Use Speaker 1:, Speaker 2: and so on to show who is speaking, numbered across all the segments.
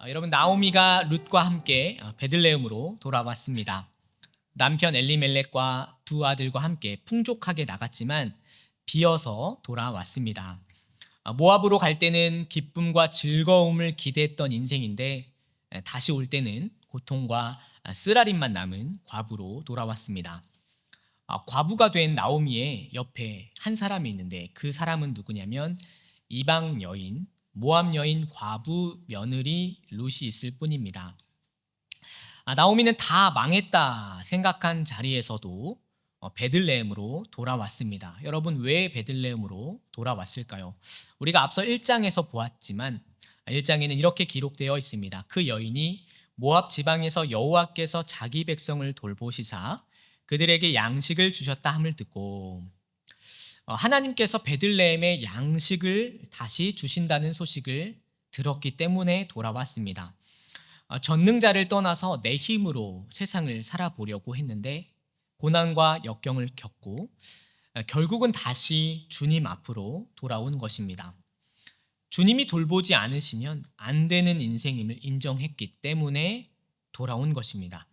Speaker 1: 여러분, 나오미가 룻과 함께 베들레헴으로 돌아왔습니다. 남편 엘리멜렉과 두 아들과 함께 풍족하게 나갔지만 비어서 돌아왔습니다. 모압으로 갈 때는 기쁨과 즐거움을 기대했던 인생인데 다시 올 때는 고통과 쓰라림만 남은 과부로 돌아왔습니다. 과부가 된 나오미의 옆에 한 사람이 있는데 그 사람은 누구냐면 이방 여인, 모압 여인 과부 며느리 룻이 있을 뿐입니다. 나오미는 다 망했다 생각한 자리에서도 베들레헴으로 돌아왔습니다. 여러분, 왜 베들레헴으로 돌아왔을까요? 우리가 앞서 1장에서 보았지만 1장에는 이렇게 기록되어 있습니다. 그 여인이 모압 지방에서 여호와께서 자기 백성을 돌보시사 그들에게 양식을 주셨다 함을 듣고, 하나님께서 베들레헴에 양식을 다시 주신다는 소식을 들었기 때문에 돌아왔습니다. 전능자를 떠나서 내 힘으로 세상을 살아보려고 했는데 고난과 역경을 겪고 결국은 다시 주님 앞으로 돌아온 것입니다. 주님이 돌보지 않으시면 안 되는 인생임을 인정했기 때문에 돌아온 것입니다.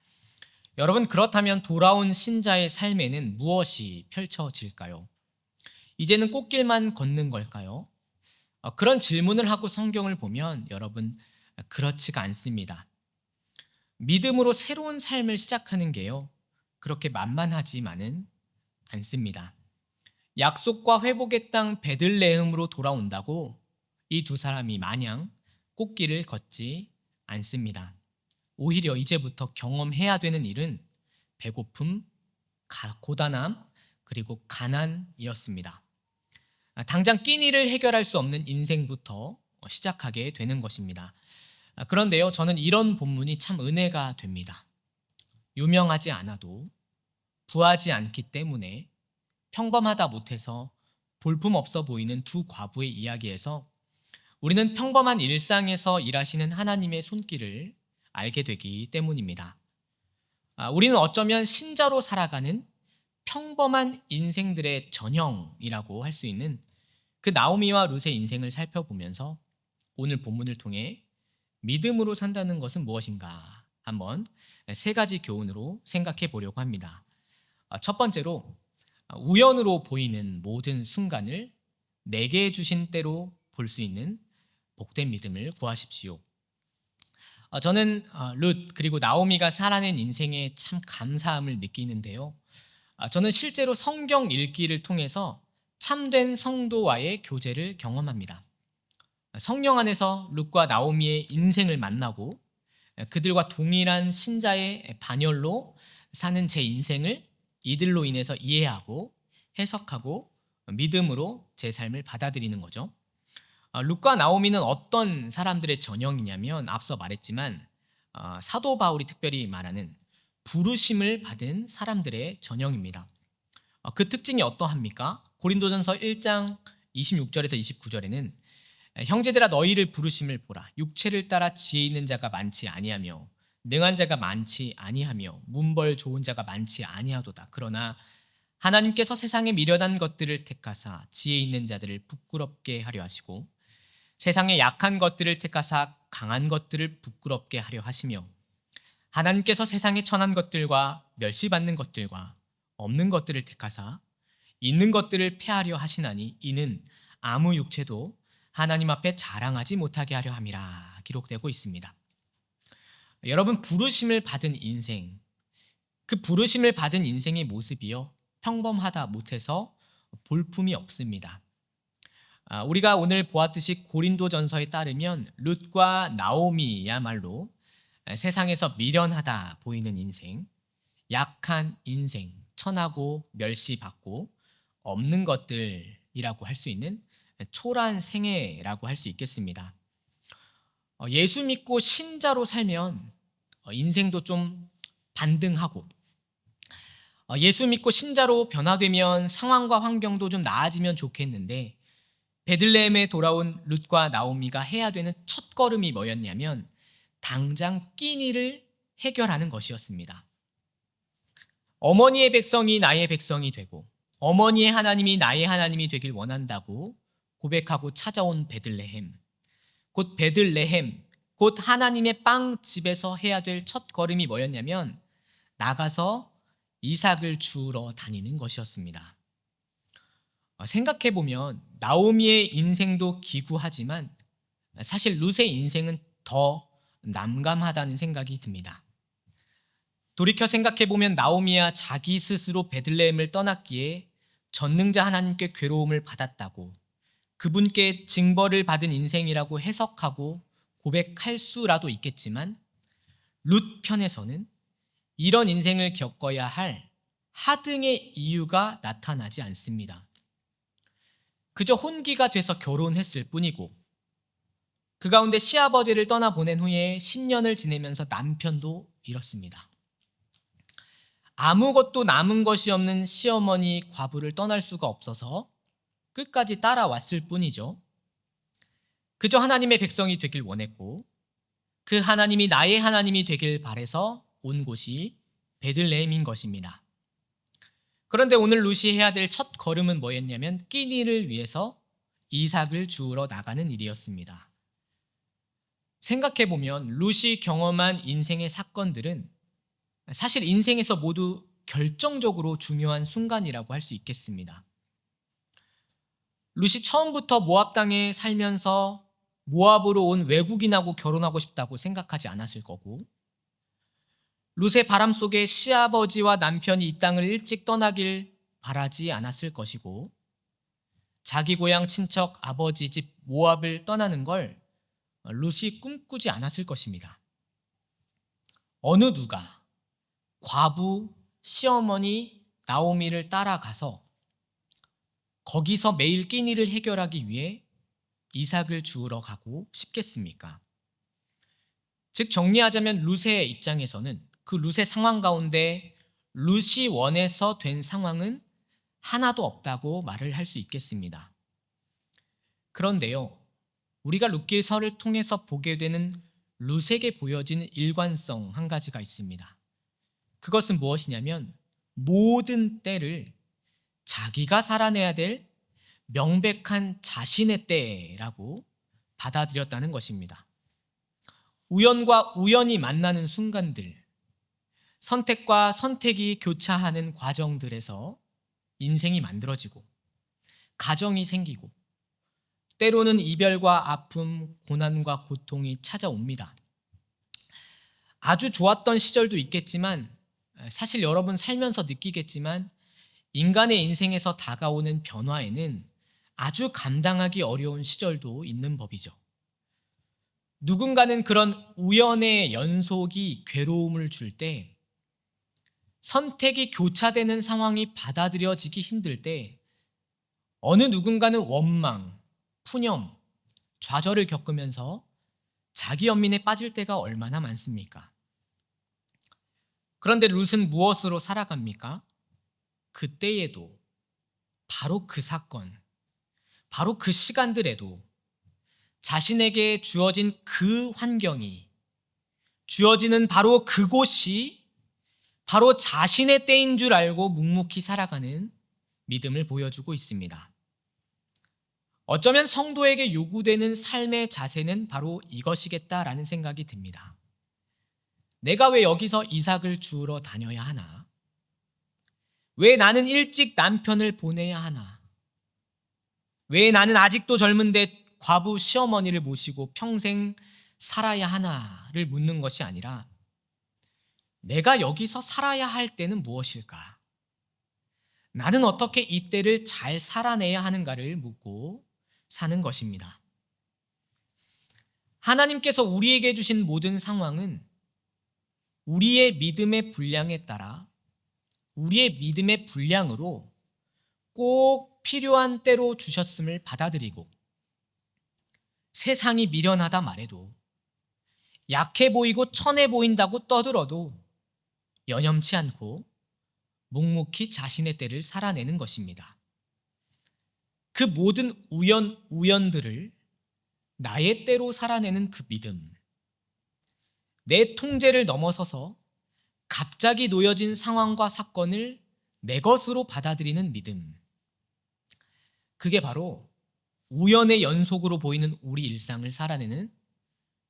Speaker 1: 여러분, 그렇다면 돌아온 신자의 삶에는 무엇이 펼쳐질까요? 이제는 꽃길만 걷는 걸까요? 그런 질문을 하고 성경을 보면 여러분, 그렇지가 않습니다. 믿음으로 새로운 삶을 시작하는 게요, 그렇게 만만하지만은 않습니다. 약속과 회복의 땅 베들레헴으로 돌아온다고 이 두 사람이 마냥 꽃길을 걷지 않습니다. 오히려 이제부터 경험해야 되는 일은 배고픔, 고단함, 그리고 가난이었습니다. 당장 끼니를 해결할 수 없는 인생부터 시작하게 되는 것입니다. 그런데요, 저는 이런 본문이 참 은혜가 됩니다. 유명하지 않아도 부하지 않기 때문에 평범하다 못해서 볼품없어 보이는 두 과부의 이야기에서 우리는 평범한 일상에서 일하시는 하나님의 손길을 알게 되기 때문입니다. 우리는 어쩌면 신자로 살아가는 평범한 인생들의 전형이라고 할 수 있는 그 나오미와 룻의 인생을 살펴보면서 오늘 본문을 통해 믿음으로 산다는 것은 무엇인가 한번 세 가지 교훈으로 생각해 보려고 합니다. 첫 번째로, 우연으로 보이는 모든 순간을 내게 주신 때로 볼 수 있는 복된 믿음을 구하십시오. 저는 룻 그리고 나오미가 살아낸 인생에 참 감사함을 느끼는데요. 저는 실제로 성경 읽기를 통해서 참된 성도와의 교제를 경험합니다. 성령 안에서 룻과 나오미의 인생을 만나고 그들과 동일한 신자의 반열로 사는 제 인생을 이들로 인해서 이해하고 해석하고 믿음으로 제 삶을 받아들이는 거죠. 룻과 나오미는 어떤 사람들의 전형이냐면 앞서 말했지만 사도 바울이 특별히 말하는 부르심을 받은 사람들의 전형입니다. 그 특징이 어떠합니까? 고린도전서 1장 26절에서 29절에는 형제들아, 너희를 부르심을 보라. 육체를 따라 지혜 있는 자가 많지 아니하며 능한 자가 많지 아니하며 문벌 좋은 자가 많지 아니하도다. 그러나 하나님께서 세상에 미련한 것들을 택하사 지혜 있는 자들을 부끄럽게 하려 하시고 세상에 약한 것들을 택하사 강한 것들을 부끄럽게 하려 하시며 하나님께서 세상에 천한 것들과 멸시받는 것들과 없는 것들을 택하사 있는 것들을 폐하려 하시나니 이는 아무 육체도 하나님 앞에 자랑하지 못하게 하려 함이라 기록되고 있습니다. 여러분, 부르심을 받은 인생, 그 부르심을 받은 인생의 모습이요, 평범하다 못해서 볼품이 없습니다. 우리가 오늘 보았듯이 고린도전서에 따르면 룻과 나오미야말로 세상에서 미련하다 보이는 인생, 약한 인생, 천하고 멸시받고 없는 것들이라고 할 수 있는 초라한 생애라고 할 수 있겠습니다. 예수 믿고 신자로 살면 인생도 좀 반등하고, 예수 믿고 신자로 변화되면 상황과 환경도 좀 나아지면 좋겠는데 베들레헴에 돌아온 룻과 나오미가 해야 되는 첫 걸음이 뭐였냐면 당장 끼니를 해결하는 것이었습니다. 어머니의 백성이 나의 백성이 되고 어머니의 하나님이 나의 하나님이 되길 원한다고 고백하고 찾아온 베들레헴, 곧 베들레헴, 곧 하나님의 빵 집에서 해야 될 첫 걸음이 뭐였냐면 나가서 이삭을 주우러 다니는 것이었습니다. 생각해보면 나오미의 인생도 기구하지만 사실 룻의 인생은 더 난감하다는 생각이 듭니다. 돌이켜 생각해보면 나오미야 자기 스스로 베들레헴을 떠났기에 전능자 하나님께 괴로움을 받았다고 그분께 징벌을 받은 인생이라고 해석하고 고백할 수라도 있겠지만 룻 편에서는 이런 인생을 겪어야 할 하등의 이유가 나타나지 않습니다. 그저 혼기가 돼서 결혼했을 뿐이고 그 가운데 시아버지를 떠나보낸 후에 10년을 지내면서 남편도 잃었습니다. 아무것도 남은 것이 없는 시어머니 과부를 떠날 수가 없어서 끝까지 따라왔을 뿐이죠. 그저 하나님의 백성이 되길 원했고 그 하나님이 나의 하나님이 되길 바라서 온 곳이 베들레헴인 것입니다. 그런데 오늘 룻이 해야 될 첫 걸음은 뭐였냐면 끼니를 위해서 이삭을 주우러 나가는 일이었습니다. 생각해보면 룻이 경험한 인생의 사건들은 사실 인생에서 모두 결정적으로 중요한 순간이라고 할 수 있겠습니다. 룻이 처음부터 모압 땅에 살면서 모압으로 온 외국인하고 결혼하고 싶다고 생각하지 않았을 거고 룻의 바람 속에 시아버지와 남편이 이 땅을 일찍 떠나길 바라지 않았을 것이고 자기 고향 친척 아버지 집 모압을 떠나는 걸 룻이 꿈꾸지 않았을 것입니다. 어느 누가 과부 시어머니 나오미를 따라가서 거기서 매일 끼니를 해결하기 위해 이삭을 주우러 가고 싶겠습니까? 즉 정리하자면 룻의 입장에서는 그 룻의 상황 가운데 룻이 원해서 된 상황은 하나도 없다고 말을 할 수 있겠습니다. 그런데요, 우리가 룻기서를 통해서 보게 되는 룻에게 보여지는 일관성 한 가지가 있습니다. 그것은 무엇이냐면 모든 때를 자기가 살아내야 될 명백한 자신의 때라고 받아들였다는 것입니다. 우연과 우연이 만나는 순간들, 선택과 선택이 교차하는 과정들에서 인생이 만들어지고 가정이 생기고 때로는 이별과 아픔, 고난과 고통이 찾아옵니다. 아주 좋았던 시절도 있겠지만 사실 여러분 살면서 느끼겠지만 인간의 인생에서 다가오는 변화에는 아주 감당하기 어려운 시절도 있는 법이죠. 누군가는 그런 우연의 연속이 괴로움을 줄 때, 선택이 교차되는 상황이 받아들여지기 힘들 때 어느 누군가는 원망, 푸념, 좌절을 겪으면서 자기 연민에 빠질 때가 얼마나 많습니까? 그런데 룻은 무엇으로 살아갑니까? 그때에도 바로 그 사건, 바로 그 시간들에도 자신에게 주어진 그 환경이, 주어지는 바로 그곳이 바로 자신의 때인 줄 알고 묵묵히 살아가는 믿음을 보여주고 있습니다. 어쩌면 성도에게 요구되는 삶의 자세는 바로 이것이겠다라는 생각이 듭니다. 내가 왜 여기서 이삭을 주우러 다녀야 하나? 왜 나는 일찍 남편을 보내야 하나? 왜 나는 아직도 젊은데 과부 시어머니를 모시고 평생 살아야 하나를 묻는 것이 아니라 내가 여기서 살아야 할 때는 무엇일까? 나는 어떻게 이 때를 잘 살아내야 하는가를 묻고 사는 것입니다. 하나님께서 우리에게 주신 모든 상황은 우리의 믿음의 분량에 따라 우리의 믿음의 분량으로 꼭 필요한 때로 주셨음을 받아들이고 세상이 미련하다 말해도 약해 보이고 천해 보인다고 떠들어도 여념치 않고 묵묵히 자신의 때를 살아내는 것입니다. 그 모든 우연들을 나의 때로 살아내는 그 믿음, 내 통제를 넘어서서 갑자기 놓여진 상황과 사건을 내 것으로 받아들이는 믿음. 그게 바로 우연의 연속으로 보이는 우리 일상을 살아내는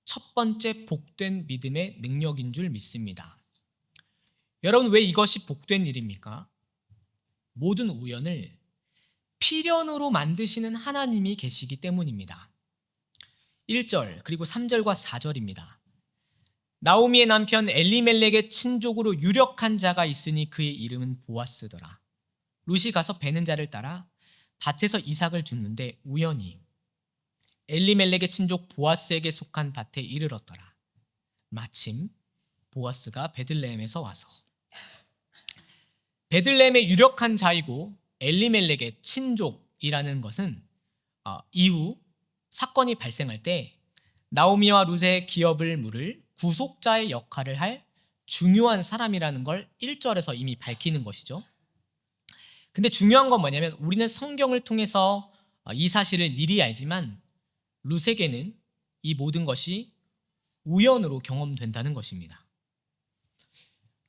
Speaker 1: 첫 번째 복된 믿음의 능력인 줄 믿습니다. 여러분, 왜 이것이 복된 일입니까? 모든 우연을 필연으로 만드시는 하나님이 계시기 때문입니다. 1절 그리고 3절과 4절입니다. 나오미의 남편 엘리멜렉의 친족으로 유력한 자가 있으니 그의 이름은 보아스더라. 룻이 가서 베는 자를 따라 밭에서 이삭을 줍는데 우연히 엘리멜렉의 친족 보아스에게 속한 밭에 이르렀더라. 마침 보아스가 베들레헴에서 와서, 베들레헴의 유력한 자이고 엘리멜렉의 친족이라는 것은 이후 사건이 발생할 때 나오미와 룻의 기업을 물을 구속자의 역할을 할 중요한 사람이라는 걸 1절에서 이미 밝히는 것이죠. 근데 중요한 건 뭐냐면, 우리는 성경을 통해서 이 사실을 미리 알지만 룻에게는 이 모든 것이 우연으로 경험된다는 것입니다.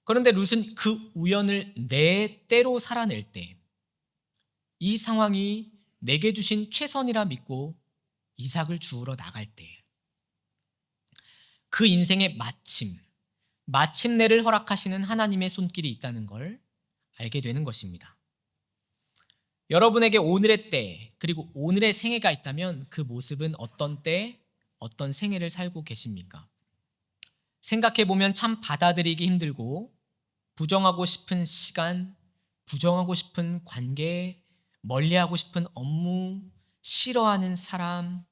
Speaker 1: 그런데 룻은 그 우연을 내 때로 살아낼 때, 이 상황이 내게 주신 최선이라 믿고 이삭을 주우러 나갈 때, 그 인생의 마침내를 허락하시는 하나님의 손길이 있다는 걸 알게 되는 것입니다. 여러분에게 오늘의 때, 그리고 오늘의 생애가 있다면 그 모습은 어떤 때, 어떤 생애를 살고 계십니까? 생각해보면 참 받아들이기 힘들고, 부정하고 싶은 시간, 부정하고 싶은 관계, 멀리하고 싶은 업무, 싫어하는 사람,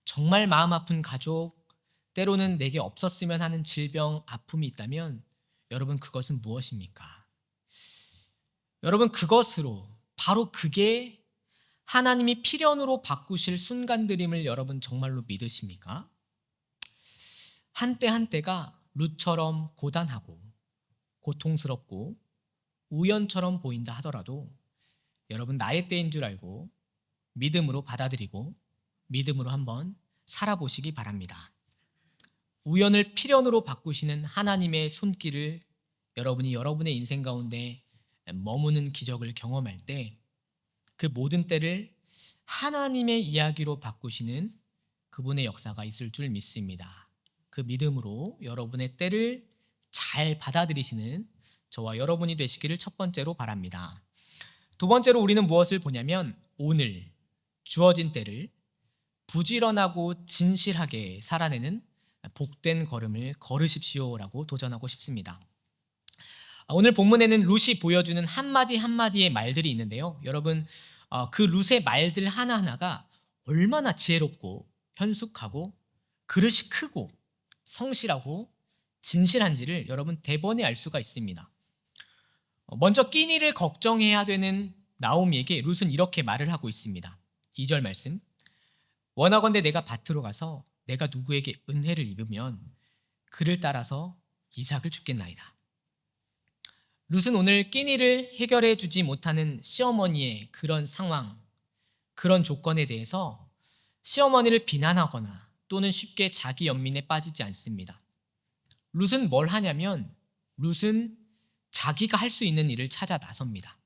Speaker 1: 정말 마음 아픈 가족, 때로는 내게 없었으면 하는 질병, 아픔이 있다면 여러분, 그것은 무엇입니까? 여러분, 그것으로, 바로 그게 하나님이 필연으로 바꾸실 순간들임을 여러분 정말로 믿으십니까? 한때 한때가 룻처럼 고단하고 고통스럽고 우연처럼 보인다 하더라도 여러분, 나의 때인 줄 알고 믿음으로 받아들이고 믿음으로 한번 살아보시기 바랍니다. 우연을 필연으로 바꾸시는 하나님의 손길을 여러분이 여러분의 인생 가운데 머무는 기적을 경험할 때, 그 모든 때를 하나님의 이야기로 바꾸시는 그분의 역사가 있을 줄 믿습니다. 그 믿음으로 여러분의 때를 잘 받아들이시는 저와 여러분이 되시기를 첫 번째로 바랍니다. 두 번째로 우리는 무엇을 보냐면, 오늘 주어진 때를 부지런하고 진실하게 살아내는 복된 걸음을 걸으십시오라고 도전하고 싶습니다. 오늘 본문에는 룻이 보여주는 한마디 한마디의 말들이 있는데요. 여러분, 그 룻의 말들 하나하나가 얼마나 지혜롭고 현숙하고 그릇이 크고 성실하고 진실한지를 여러분 대번에 알 수가 있습니다. 먼저 끼니를 걱정해야 되는 나오미에게 룻은 이렇게 말을 하고 있습니다. 2절 말씀, 원하건대 내가 밭으로 가서 내가 누구에게 은혜를 입으면 그를 따라서 이삭을 줍겠나이다. 룻은 오늘 끼니를 해결해 주지 못하는 시어머니의 그런 상황, 그런 조건에 대해서 시어머니를 비난하거나 또는 쉽게 자기 연민에 빠지지 않습니다. 룻은 뭘 하냐면, 룻은 자기가 할 수 있는 일을 찾아 나섭니다.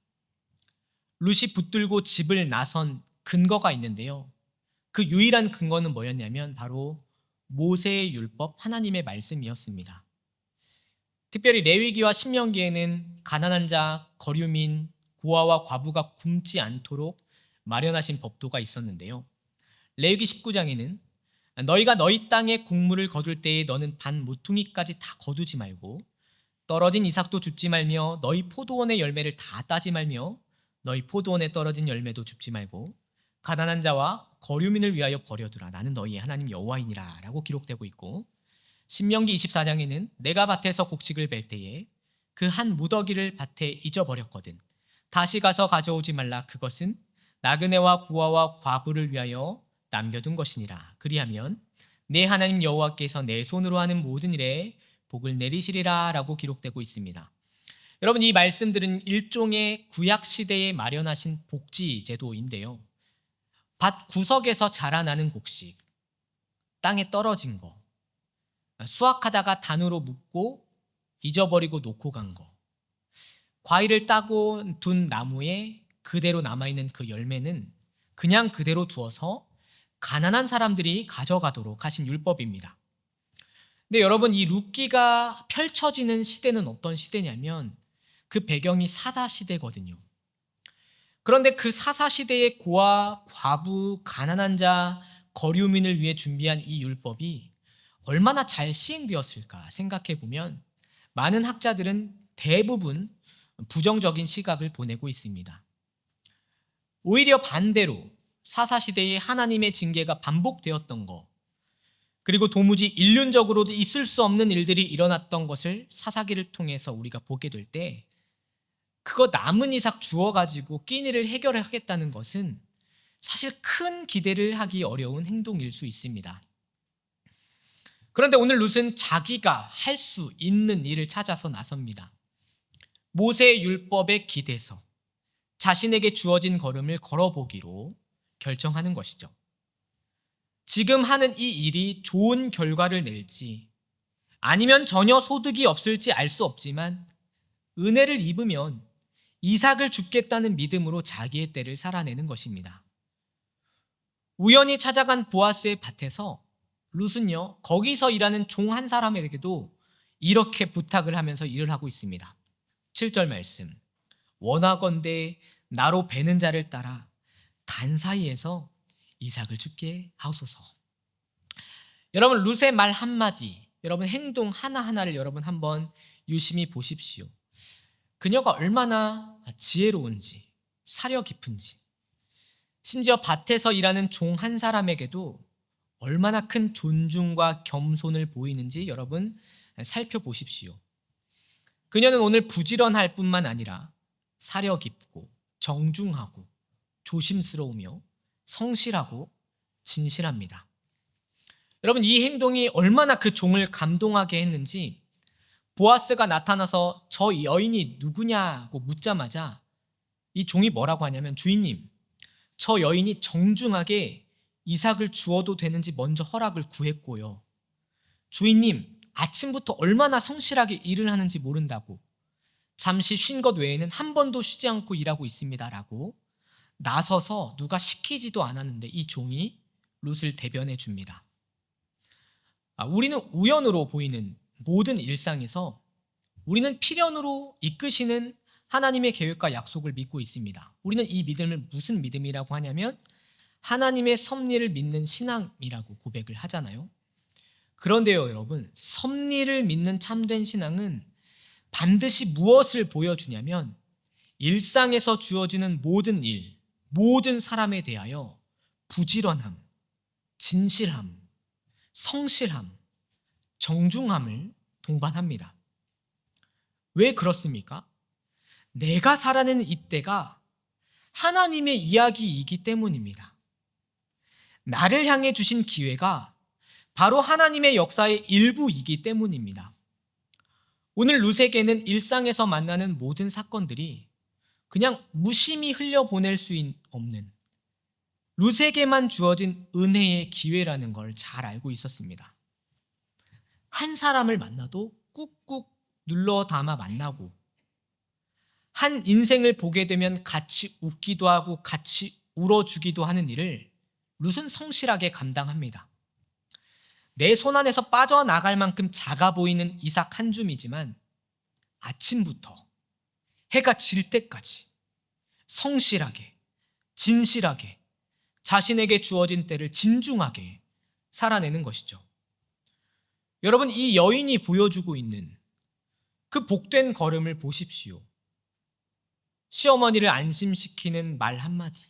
Speaker 1: 룻이 붙들고 집을 나선 근거가 있는데요. 그 유일한 근거는 뭐였냐면 바로 모세의 율법, 하나님의 말씀이었습니다. 특별히 레위기와 신명기에는 가난한 자, 거류민, 고아와 과부가 굶지 않도록 마련하신 법도가 있었는데요. 레위기 19장에는 너희가 너희 땅에 곡물을 거둘 때에 너는 반 모퉁이까지 다 거두지 말고 떨어진 이삭도 줍지 말며 너희 포도원의 열매를 다 따지 말며 너희 포도원에 떨어진 열매도 줍지 말고 가난한 자와 거류민을 위하여 버려두라. 나는 너희의 하나님 여호와이니라 라고 기록되고 있고, 신명기 24장에는 내가 밭에서 곡식을 벨 때에 그 한 무더기를 밭에 잊어버렸거든 다시 가서 가져오지 말라. 그것은 나그네와 고아와 과부를 위하여 남겨둔 것이니라. 그리하면 내 하나님 여호와께서 내 손으로 하는 모든 일에 복을 내리시리라 라고 기록되고 있습니다. 여러분, 이 말씀들은 일종의 구약시대에 마련하신 복지 제도인데요. 밭 구석에서 자라나는 곡식, 땅에 떨어진 거, 수확하다가 단으로 묻고 잊어버리고 놓고 간 거, 과일을 따고 둔 나무에 그대로 남아있는 그 열매는 그냥 그대로 두어서 가난한 사람들이 가져가도록 하신 율법입니다. 근데 여러분, 이 룻기가 펼쳐지는 시대는 어떤 시대냐면 그 배경이 사사 시대거든요. 그런데 그 사사 시대의 고아, 과부, 가난한 자, 거류민을 위해 준비한 이 율법이 얼마나 잘 시행되었을까 생각해 보면 많은 학자들은 대부분 부정적인 시각을 보내고 있습니다. 오히려 반대로 사사시대에 하나님의 징계가 반복되었던 것, 그리고 도무지 인륜적으로도 있을 수 없는 일들이 일어났던 것을 사사기를 통해서 우리가 보게 될 때 그거 남은 이삭 주어가지고 끼니를 해결하겠다는 것은 사실 큰 기대를 하기 어려운 행동일 수 있습니다. 그런데 오늘 룻은 자기가 할 수 있는 일을 찾아서 나섭니다. 모세의 율법에 기대서 자신에게 주어진 걸음을 걸어보기로 결정하는 것이죠. 지금 하는 이 일이 좋은 결과를 낼지 아니면 전혀 소득이 없을지 알 수 없지만 은혜를 입으면 이삭을 줍겠다는 믿음으로 자기의 때를 살아내는 것입니다. 우연히 찾아간 보아스의 밭에서 룻은요, 거기서 일하는 종 한 사람에게도 이렇게 부탁을 하면서 일을 하고 있습니다. 7절 말씀, 원하건대 나로 베는 자를 따라 단 사이에서 이삭을 줍게 하옵소서. 여러분, 룻의 말 한마디, 여러분 행동 하나하나를 여러분 한번 유심히 보십시오. 그녀가 얼마나 지혜로운지, 사려 깊은지, 심지어 밭에서 일하는 종 한 사람에게도 얼마나 큰 존중과 겸손을 보이는지 여러분 살펴보십시오. 그녀는 오늘 부지런할 뿐만 아니라 사려 깊고 정중하고 조심스러우며 성실하고 진실합니다. 여러분, 이 행동이 얼마나 그 종을 감동하게 했는지 보아스가 나타나서 저 여인이 누구냐고 묻자마자 이 종이 뭐라고 하냐면, 주인님, 저 여인이 정중하게 이삭을 주어도 되는지 먼저 허락을 구했고요. 주인님, 아침부터 얼마나 성실하게 일을 하는지 모른다고 잠시 쉰 것 외에는 한 번도 쉬지 않고 일하고 있습니다 라고 나서서 누가 시키지도 않았는데 이 종이 룻을 대변해 줍니다. 우리는 우연으로 보이는 모든 일상에서 우리는 필연으로 이끄시는 하나님의 계획과 약속을 믿고 있습니다. 우리는 이 믿음을 무슨 믿음이라고 하냐면 하나님의 섭리를 믿는 신앙이라고 고백을 하잖아요. 그런데요, 여러분, 섭리를 믿는 참된 신앙은 반드시 무엇을 보여주냐면 일상에서 주어지는 모든 일, 모든 사람에 대하여 부지런함, 진실함, 성실함, 정중함을 동반합니다. 왜 그렇습니까? 내가 살아내는 이때가 하나님의 이야기이기 때문입니다. 나를 향해 주신 기회가 바로 하나님의 역사의 일부이기 때문입니다. 오늘 룻에게는 일상에서 만나는 모든 사건들이 그냥 무심히 흘려보낼 수 없는 룻에게만 주어진 은혜의 기회라는 걸 잘 알고 있었습니다. 한 사람을 만나도 꾹꾹 눌러 담아 만나고 한 인생을 보게 되면 같이 웃기도 하고 같이 울어주기도 하는 일을 룻은 성실하게 감당합니다. 내 손안에서 빠져나갈 만큼 작아 보이는 이삭 한 줌이지만 아침부터 해가 질 때까지 성실하게, 진실하게 자신에게 주어진 때를 진중하게 살아내는 것이죠. 여러분, 이 여인이 보여주고 있는 그 복된 걸음을 보십시오. 시어머니를 안심시키는 말 한마디,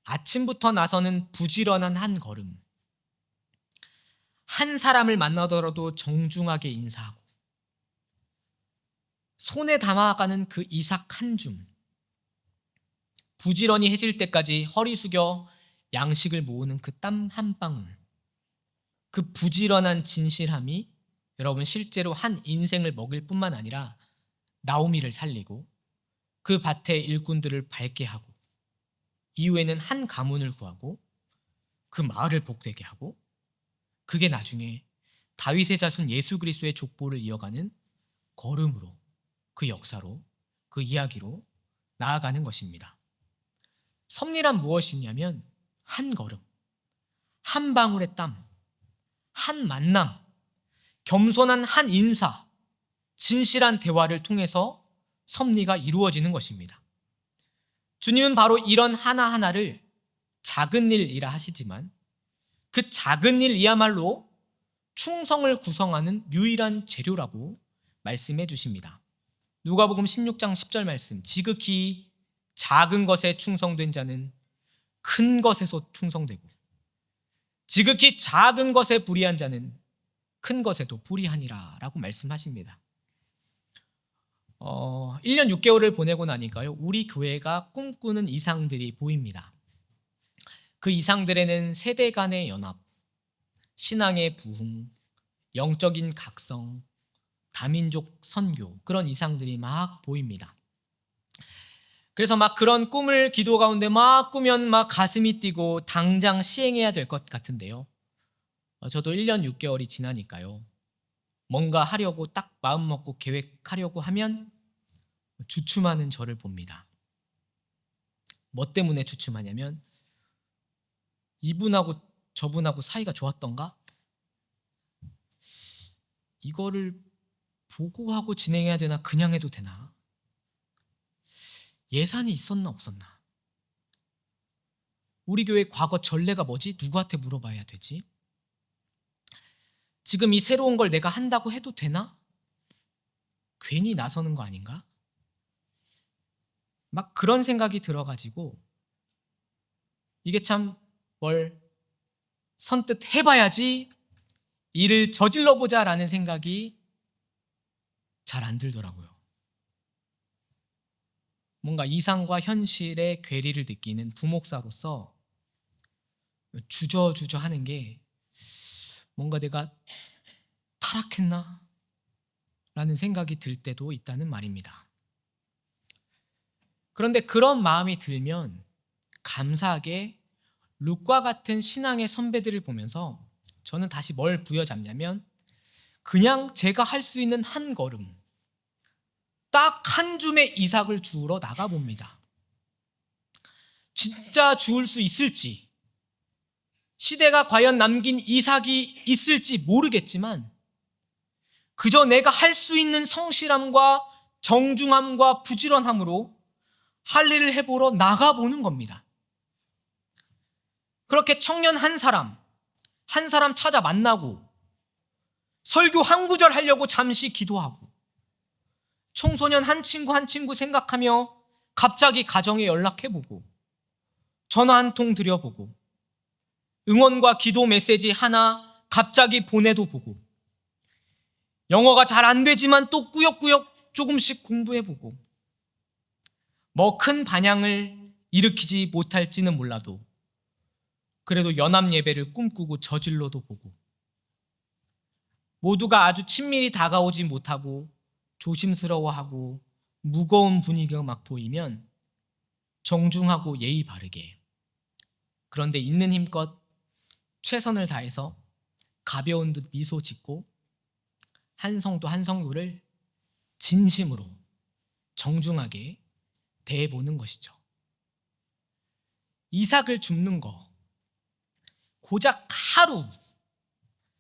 Speaker 1: 아침부터 나서는 부지런한 한 걸음, 한 사람을 만나더라도 정중하게 인사하고 손에 담아가는 그 이삭 한 줌, 부지런히 해질 때까지 허리 숙여 양식을 모으는 그 땀 한 방울, 그 부지런한 진실함이 여러분 실제로 한 인생을 먹일 뿐만 아니라 나오미를 살리고 그 밭의 일꾼들을 밝게 하고 이후에는 한 가문을 구하고 그 마을을 복되게 하고 그게 나중에 다윗의 자손 예수 그리스도의 족보를 이어가는 걸음으로, 그 역사로, 그 이야기로 나아가는 것입니다. 섭리란 무엇이냐면 한 걸음, 한 방울의 땀, 한 만남, 겸손한 한 인사, 진실한 대화를 통해서 섭리가 이루어지는 것입니다. 주님은 바로 이런 하나하나를 작은 일이라 하시지만 그 작은 일이야말로 충성을 구성하는 유일한 재료라고 말씀해 주십니다. 누가복음 16장 10절 말씀, 지극히 작은 것에 충성된 자는 큰 것에서 충성되고 지극히 작은 것에 불의한 자는 큰 것에도 불의하니라 라고 말씀하십니다. 1년 6개월을 보내고 나니까요, 우리 교회가 꿈꾸는 이상들이 보입니다. 그 이상들에는 세대 간의 연합, 신앙의 부흥, 영적인 각성, 다민족 선교, 그런 이상들이 막 보입니다. 그래서 막 그런 꿈을 기도 가운데 막 꾸면 막 가슴이 뛰고 당장 시행해야 될 것 같은데요. 저도 1년 6개월이 지나니까요, 뭔가 하려고 딱 마음 먹고 계획하려고 하면 주춤하는 저를 봅니다. 뭐 때문에 주춤하냐면 이분하고 저분하고 사이가 좋았던가? 이거를 보고하고 진행해야 되나 그냥 해도 되나? 예산이 있었나 없었나? 우리 교회 과거 전례가 뭐지? 누구한테 물어봐야 되지? 지금 이 새로운 걸 내가 한다고 해도 되나? 괜히 나서는 거 아닌가? 막 그런 생각이 들어가지고 이게 참 뭘 선뜻 해봐야지 일을 저질러보자 라는 생각이 잘 안 들더라고요. 뭔가 이상과 현실의 괴리를 느끼는 부목사로서 주저주저 하는 게 뭔가 내가 타락했나? 라는 생각이 들 때도 있다는 말입니다. 그런데 그런 마음이 들면 감사하게 룩과 같은 신앙의 선배들을 보면서 저는 다시 뭘 부여잡냐면 그냥 제가 할 수 있는 한 걸음, 딱 한 줌의 이삭을 주우러 나가봅니다. 진짜 주울 수 있을지, 시대가 과연 남긴 이삭이 있을지 모르겠지만 그저 내가 할 수 있는 성실함과 정중함과 부지런함으로 할 일을 해보러 나가보는 겁니다. 그렇게 청년 한 사람 찾아 만나고 설교 한 구절 하려고 잠시 기도하고 청소년 한 친구 생각하며 갑자기 가정에 연락해보고 전화 한 통 드려보고 응원과 기도 메시지 하나 갑자기 보내도 보고 영어가 잘 안 되지만 또 꾸역꾸역 조금씩 공부해보고 뭐 큰 반향을 일으키지 못할지는 몰라도 그래도 연합 예배를 꿈꾸고 저질러도 보고 모두가 아주 친밀히 다가오지 못하고 조심스러워하고 무거운 분위기가 막 보이면 정중하고 예의 바르게, 그런데 있는 힘껏 최선을 다해서 가벼운 듯 미소 짓고 한 성도 한 성도를 진심으로 정중하게 대해보는 것이죠. 이삭을 줍는 거 고작 하루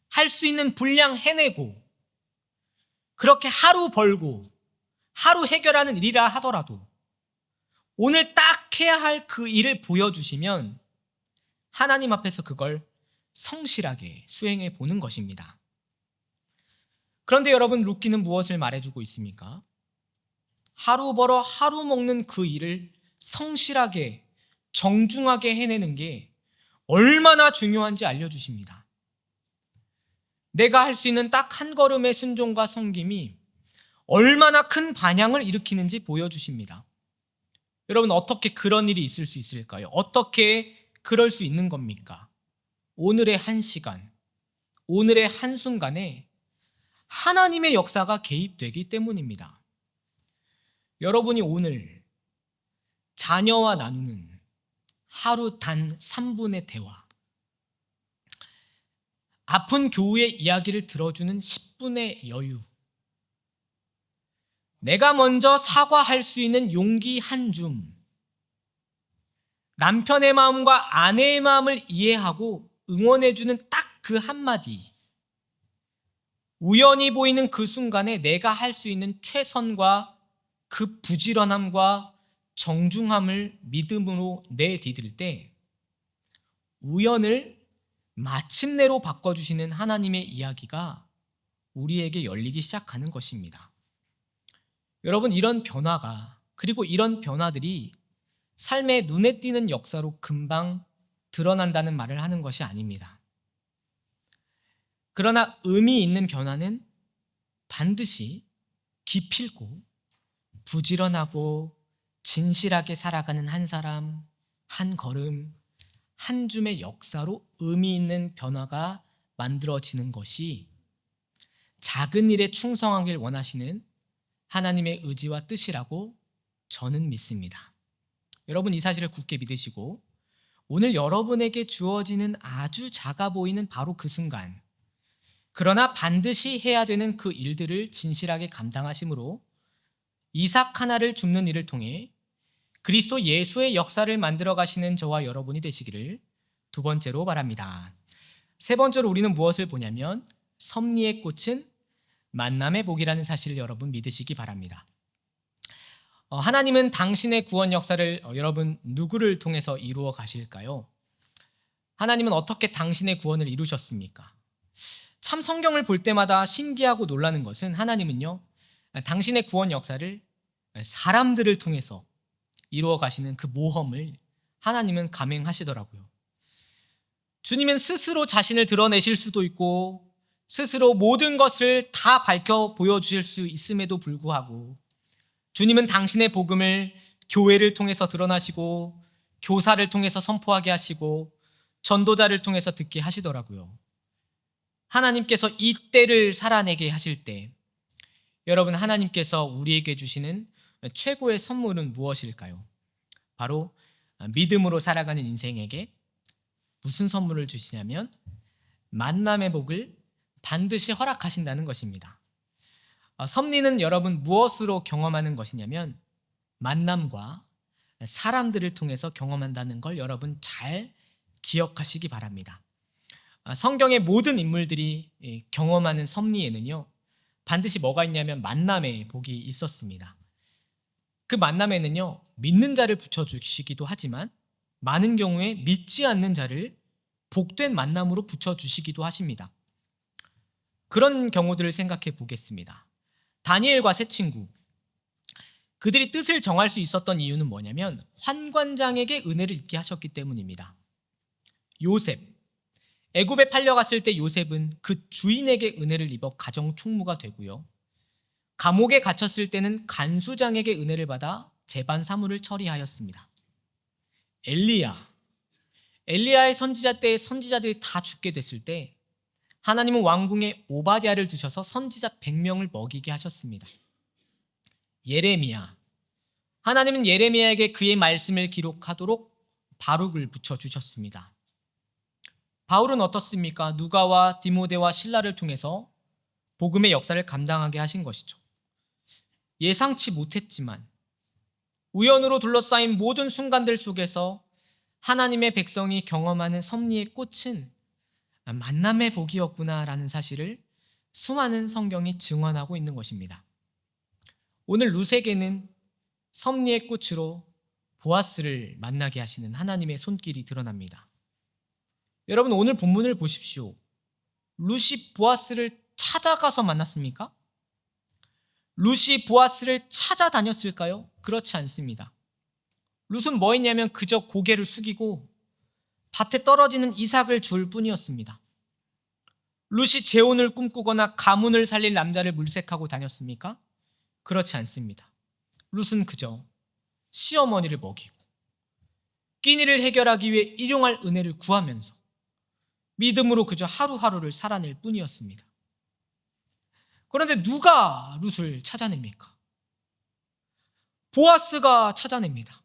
Speaker 1: 할 수 있는 분량 해내고 그렇게 하루 벌고 하루 해결하는 일이라 하더라도 오늘 딱 해야 할 그 일을 보여주시면 하나님 앞에서 그걸 성실하게 수행해 보는 것입니다. 그런데 여러분, 룻기는 무엇을 말해주고 있습니까? 하루 벌어 하루 먹는 그 일을 성실하게 정중하게 해내는 게 얼마나 중요한지 알려주십니다. 내가 할 수 있는 딱 한 걸음의 순종과 섬김이 얼마나 큰 반향을 일으키는지 보여주십니다. 여러분, 어떻게 그런 일이 있을 수 있을까요? 어떻게 그럴 수 있는 겁니까? 오늘의 한 시간, 오늘의 한순간에 하나님의 역사가 개입되기 때문입니다. 여러분이 오늘 자녀와 나누는 하루 단 3분의 대화, 아픈 교우의 이야기를 들어주는 10분의 여유, 내가 먼저 사과할 수 있는 용기 한 줌, 남편의 마음과 아내의 마음을 이해하고 응원해주는 딱 그 한마디, 우연히 보이는 그 순간에 내가 할 수 있는 최선과 그 부지런함과 정중함을 믿음으로 내디딜 때 우연을 마침내로 바꿔주시는 하나님의 이야기가 우리에게 열리기 시작하는 것입니다. 여러분, 이런 변화가, 그리고 이런 변화들이 삶의 눈에 띄는 역사로 금방 드러난다는 말을 하는 것이 아닙니다. 그러나 의미 있는 변화는 반드시 기필고 부지런하고 진실하게 살아가는 한 사람, 한 걸음, 한 줌의 역사로 의미 있는 변화가 만들어지는 것이 작은 일에 충성하길 원하시는 하나님의 의지와 뜻이라고 저는 믿습니다. 여러분, 이 사실을 굳게 믿으시고 오늘 여러분에게 주어지는 아주 작아 보이는 바로 그 순간, 그러나 반드시 해야 되는 그 일들을 진실하게 감당하심으로 이삭 하나를 줍는 일을 통해 그리스도 예수의 역사를 만들어 가시는 저와 여러분이 되시기를 두 번째로 바랍니다. 세 번째로 우리는 무엇을 보냐면 섭리의 꽃은 만남의 복이라는 사실을 여러분 믿으시기 바랍니다. 하나님은 당신의 구원 역사를 여러분 누구를 통해서 이루어 가실까요? 하나님은 어떻게 당신의 구원을 이루셨습니까? 참 성경을 볼 때마다 신기하고 놀라는 것은 하나님은요, 당신의 구원 역사를 사람들을 통해서 이루어 가시는 그 모험을 하나님은 감행하시더라고요. 주님은 스스로 자신을 드러내실 수도 있고 스스로 모든 것을 다 밝혀 보여주실 수 있음에도 불구하고 주님은 당신의 복음을 교회를 통해서 드러나시고 교사를 통해서 선포하게 하시고 전도자를 통해서 듣게 하시더라고요. 하나님께서 이 때를 살아내게 하실 때 여러분, 하나님께서 우리에게 주시는 최고의 선물은 무엇일까요? 바로 믿음으로 살아가는 인생에게 무슨 선물을 주시냐면 만남의 복을 반드시 허락하신다는 것입니다. 섭리는 여러분 무엇으로 경험하는 것이냐면 만남과 사람들을 통해서 경험한다는 걸 여러분 잘 기억하시기 바랍니다. 성경의 모든 인물들이 경험하는 섭리에는요, 반드시 뭐가 있냐면 만남의 복이 있었습니다. 그 만남에는요, 믿는 자를 붙여주시기도 하지만 많은 경우에 믿지 않는 자를 복된 만남으로 붙여주시기도 하십니다. 그런 경우들을 생각해 보겠습니다. 다니엘과 세 친구, 그들이 뜻을 정할 수 있었던 이유는 뭐냐면 환관장에게 은혜를 입게 하셨기 때문입니다. 요셉, 애굽에 팔려갔을 때 요셉은 그 주인에게 은혜를 입어 가정 총무가 되고요, 감옥에 갇혔을 때는 간수장에게 은혜를 받아 재반 사무를 처리하였습니다. 엘리야의 선지자 때에 선지자들이 다 죽게 됐을 때 하나님은 왕궁에 오바댜를 두셔서 선지자 100명을 먹이게 하셨습니다. 예레미야, 하나님은 예레미야에게 그의 말씀을 기록하도록 바룩을 붙여주셨습니다. 바울은 어떻습니까? 누가와 디모데와 실라를 통해서 복음의 역사를 감당하게 하신 것이죠. 예상치 못했지만 우연으로 둘러싸인 모든 순간들 속에서 하나님의 백성이 경험하는 섭리의 꽃은 만남의 복이었구나라는 사실을 수많은 성경이 증언하고 있는 것입니다. 오늘 룻에게는 섭리의 꽃으로 보아스를 만나게 하시는 하나님의 손길이 드러납니다. 여러분, 오늘 본문을 보십시오. 룻이 보아스를 찾아가서 만났습니까? 룻이 보아스를 찾아다녔을까요? 그렇지 않습니다. 룻은 뭐 했냐면 그저 고개를 숙이고 밭에 떨어지는 이삭을 줄 뿐이었습니다. 룻이 재혼을 꿈꾸거나 가문을 살릴 남자를 물색하고 다녔습니까? 그렇지 않습니다. 룻은 그저 시어머니를 먹이고 끼니를 해결하기 위해 일용할 은혜를 구하면서 믿음으로 그저 하루하루를 살아낼 뿐이었습니다. 그런데 누가 룻을 찾아냅니까? 보아스가 찾아냅니다.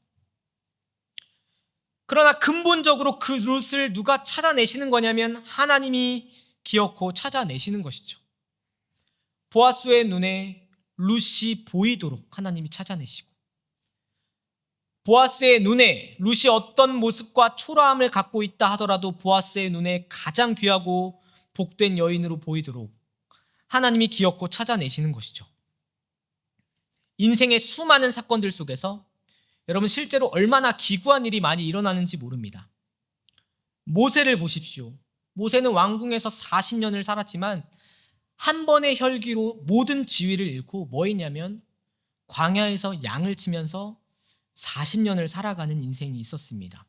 Speaker 1: 그러나 근본적으로 그 룻을 누가 찾아내시는 거냐면 하나님이 기어코 찾아내시는 것이죠. 보아스의 눈에 룻이 보이도록 하나님이 찾아내시고, 보아스의 눈에 룻이 어떤 모습과 초라함을 갖고 있다 하더라도 보아스의 눈에 가장 귀하고 복된 여인으로 보이도록 하나님이 기어코 찾아내시는 것이죠. 인생의 수많은 사건들 속에서 여러분 실제로 얼마나 기구한 일이 많이 일어나는지 모릅니다. 모세를 보십시오. 모세는 왕궁에서 40년을 살았지만 한 번의 혈기로 모든 지위를 잃고 뭐 했냐면 광야에서 양을 치면서 40년을 살아가는 인생이 있었습니다.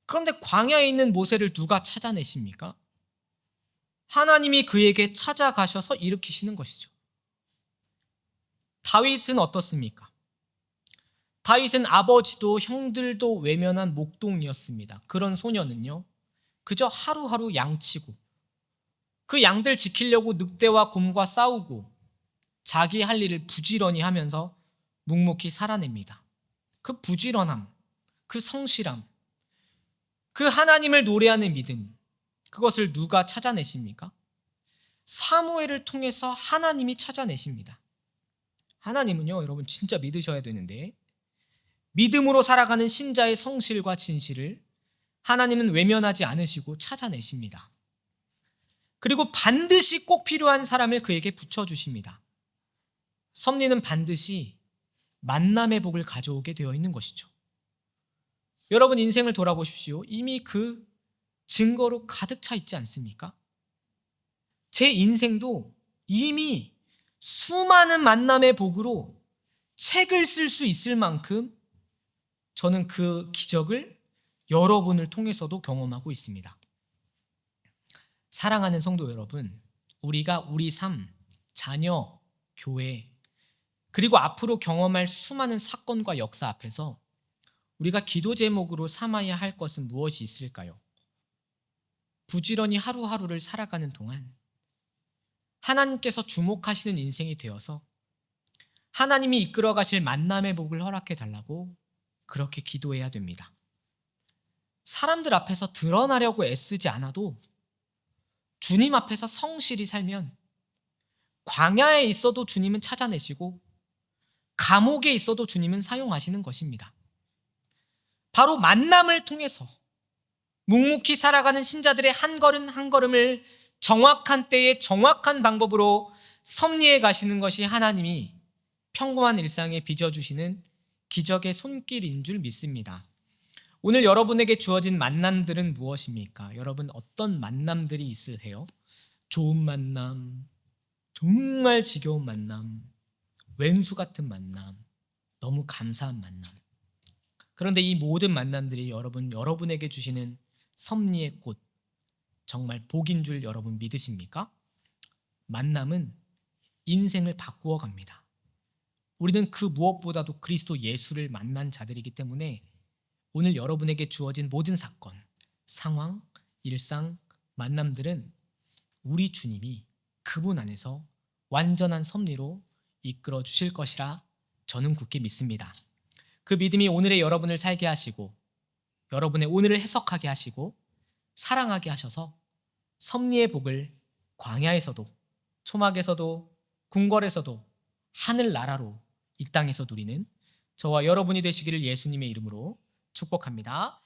Speaker 1: 그런데 광야에 있는 모세를 누가 찾아내십니까? 하나님이 그에게 찾아가셔서 일으키시는 것이죠. 다윗은 어떻습니까? 다윗은 아버지도 형들도 외면한 목동이었습니다. 그런 소년은요, 그저 하루하루 양치고 그 양들 지키려고 늑대와 곰과 싸우고 자기 할 일을 부지런히 하면서 묵묵히 살아냅니다. 그 부지런함, 그 성실함, 그 하나님을 노래하는 믿음, 그것을 누가 찾아내십니까? 사무엘을 통해서 하나님이 찾아내십니다. 하나님은요, 여러분 진짜 믿으셔야 되는데, 믿음으로 살아가는 신자의 성실과 진실을 하나님은 외면하지 않으시고 찾아내십니다. 그리고 반드시 꼭 필요한 사람을 그에게 붙여주십니다. 섭리는 반드시 만남의 복을 가져오게 되어 있는 것이죠. 여러분 인생을 돌아보십시오. 이미 그 증거로 가득 차 있지 않습니까? 제 인생도 이미 수많은 만남의 복으로 책을 쓸 수 있을 만큼 저는 그 기적을 여러분을 통해서도 경험하고 있습니다. 사랑하는 성도 여러분, 우리가 우리 삶, 자녀, 교회, 그리고 앞으로 경험할 수많은 사건과 역사 앞에서 우리가 기도 제목으로 삼아야 할 것은 무엇이 있을까요? 부지런히 하루하루를 살아가는 동안 하나님께서 주목하시는 인생이 되어서 하나님이 이끌어 가실 만남의 복을 허락해 달라고 그렇게 기도해야 됩니다. 사람들 앞에서 드러나려고 애쓰지 않아도 주님 앞에서 성실히 살면 광야에 있어도 주님은 찾아내시고 감옥에 있어도 주님은 사용하시는 것입니다. 바로 만남을 통해서 묵묵히 살아가는 신자들의 한 걸음 한 걸음을 정확한 때에 정확한 방법으로 섭리해 가시는 것이 하나님이 평범한 일상에 빚어주시는 기적의 손길인 줄 믿습니다. 오늘 여러분에게 주어진 만남들은 무엇입니까? 여러분 어떤 만남들이 있으세요? 좋은 만남, 정말 지겨운 만남, 왼수 같은 만남, 너무 감사한 만남. 그런데 이 모든 만남들이 여러분에게 주시는 섭리의 꽃, 정말 복인 줄 여러분 믿으십니까? 만남은 인생을 바꾸어 갑니다. 우리는 그 무엇보다도 그리스도 예수를 만난 자들이기 때문에 오늘 여러분에게 주어진 모든 사건, 상황, 일상, 만남들은 우리 주님이 그분 안에서 완전한 섭리로 이끌어 주실 것이라 저는 굳게 믿습니다. 그 믿음이 오늘의 여러분을 살게 하시고 여러분의 오늘을 해석하게 하시고 사랑하게 하셔서 섭리의 복을 광야에서도 초막에서도 궁궐에서도 하늘나라로 이 땅에서 누리는 저와 여러분이 되시기를 예수님의 이름으로 축복합니다.